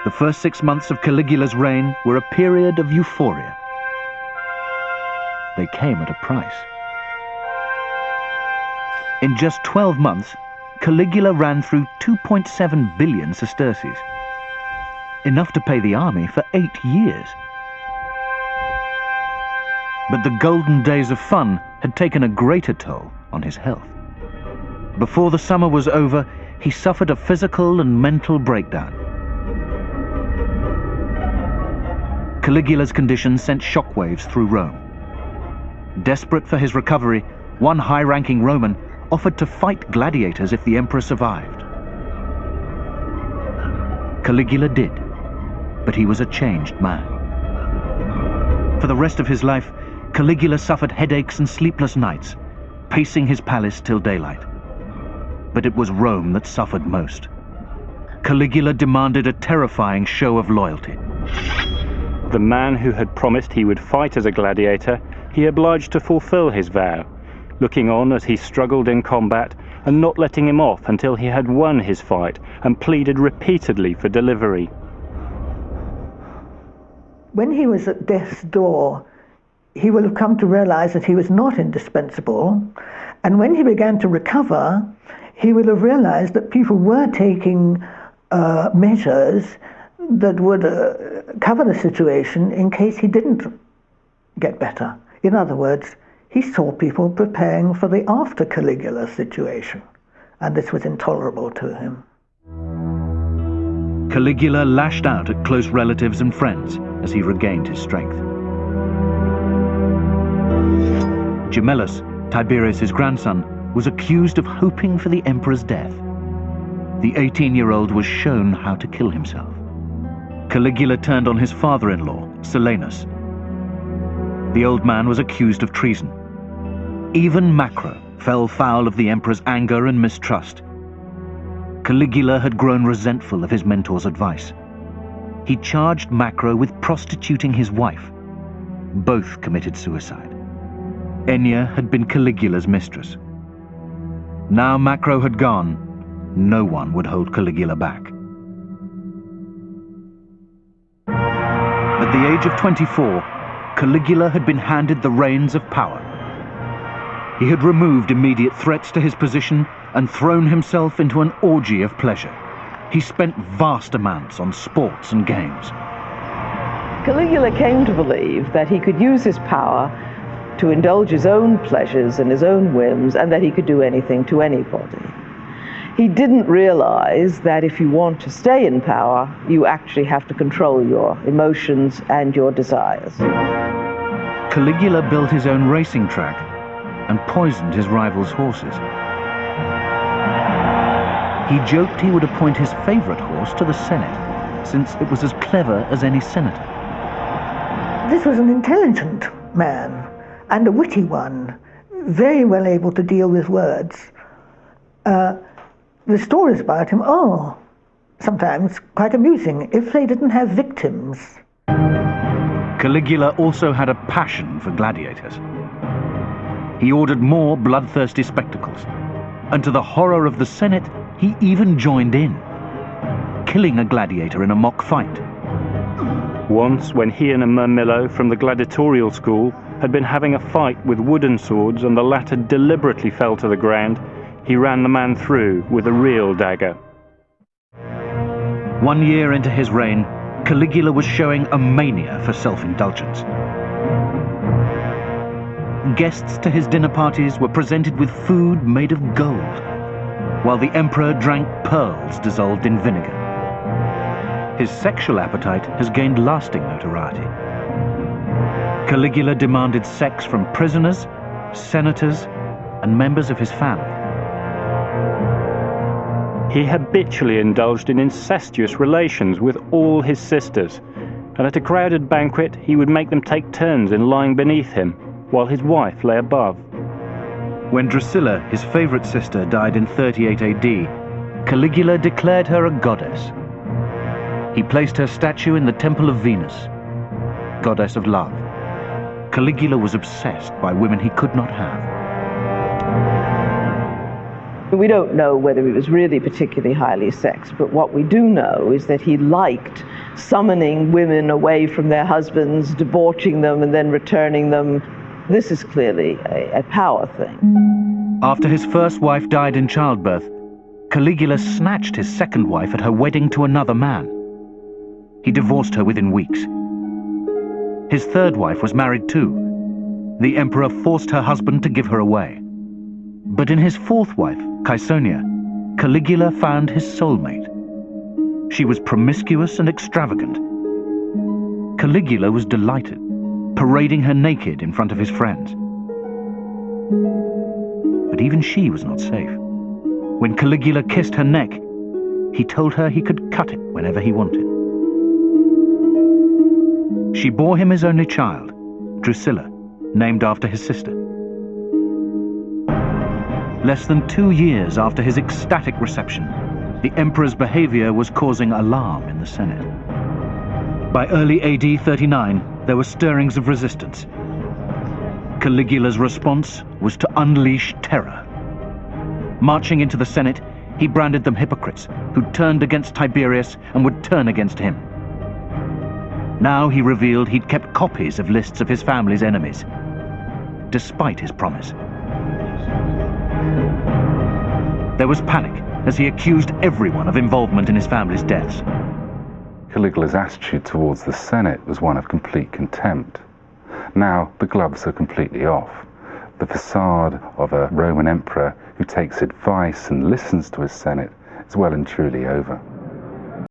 The first 6 months of Caligula's reign were a period of euphoria. They came at a price. In just 12 months, Caligula ran through 2.7 billion sesterces, enough to pay the army for 8 years. But the golden days of fun had taken a greater toll on his health. Before the summer was over, he suffered a physical and mental breakdown. Caligula's condition sent shockwaves through Rome. Desperate for his recovery, one high-ranking Roman offered to fight gladiators if the emperor survived. Caligula did, but he was a changed man. For the rest of his life, Caligula suffered headaches and sleepless nights, pacing his palace till daylight. But it was Rome that suffered most. Caligula demanded a terrifying show of loyalty. The man who had promised he would fight as a gladiator, he obliged to fulfill his vow, looking on as he struggled in combat and not letting him off until he had won his fight and pleaded repeatedly for delivery. When he was at death's door, he will have come to realize that he was not indispensable, and when he began to recover, he will have realized that people were taking measures that would cover the situation in case he didn't get better. In other words, he saw people preparing for the after Caligula situation, and this was intolerable to him. Caligula lashed out at close relatives and friends as he regained his strength. Gemellus, Tiberius' grandson, was accused of hoping for the emperor's death. The 18-year-old was shown how to kill himself. Caligula turned on his father-in-law, Silanus. The old man was accused of treason. Even Macro fell foul of the emperor's anger and mistrust. Caligula had grown resentful of his mentor's advice. He charged Macro with prostituting his wife. Both committed suicide. Ennia had been Caligula's mistress. Now Macro had gone, no one would hold Caligula back. At the age of 24, Caligula had been handed the reins of power. He had removed immediate threats to his position and thrown himself into an orgy of pleasure. He spent vast amounts on sports and games. Caligula came to believe that he could use his power to indulge his own pleasures and his own whims, and that he could do anything to anybody. He didn't realize that if you want to stay in power, you actually have to control your emotions and your desires. Caligula built his own racing track and poisoned his rivals' horses. He joked he would appoint his favorite horse to the Senate, since it was as clever as any senator. This was an intelligent man, and a witty one, very well able to deal with words. The stories about him are sometimes quite amusing if they didn't have victims. Caligula also had a passion for gladiators. He ordered more bloodthirsty spectacles, and to the horror of the Senate, he even joined in, killing a gladiator in a mock fight. Once, when he and a Murmillo from the gladiatorial school had been having a fight with wooden swords and the latter deliberately fell to the ground, he ran the man through with a real dagger. 1 year into his reign, Caligula was showing a mania for self-indulgence. Guests to his dinner parties were presented with food made of gold, while the emperor drank pearls dissolved in vinegar. His sexual appetite has gained lasting notoriety. Caligula demanded sex from prisoners, senators, and members of his family. He habitually indulged in incestuous relations with all his sisters, and at a crowded banquet he would make them take turns in lying beneath him, while his wife lay above. When Drusilla, his favorite sister, died in 38 AD, Caligula declared her a goddess. He placed her statue in the Temple of Venus, goddess of love. Caligula was obsessed by women he could not have. We don't know whether he was really particularly highly sexed, but what we do know is that he liked summoning women away from their husbands, debauching them, and then returning them. This is clearly a power thing. After his first wife died in childbirth, Caligula snatched his second wife at her wedding to another man. He divorced her within weeks. His third wife was married too. The emperor forced her husband to give her away. But in his fourth wife, Caesonia, Caligula found his soulmate. She was promiscuous and extravagant. Caligula was delighted, parading her naked in front of his friends. But even she was not safe. When Caligula kissed her neck, he told her he could cut it whenever he wanted. She bore him his only child, Drusilla, named after his sister. Less than 2 years after his ecstatic reception, the emperor's behavior was causing alarm in the Senate. By early AD 39, there were stirrings of resistance. Caligula's response was to unleash terror. Marching into the Senate, he branded them hypocrites who turned against Tiberius and would turn against him. Now he revealed he'd kept copies of lists of his family's enemies, despite his promise. There was panic as he accused everyone of involvement in his family's deaths. Caligula's attitude towards the Senate was one of complete contempt. Now the gloves are completely off. The facade of a Roman emperor who takes advice and listens to his Senate is well and truly over.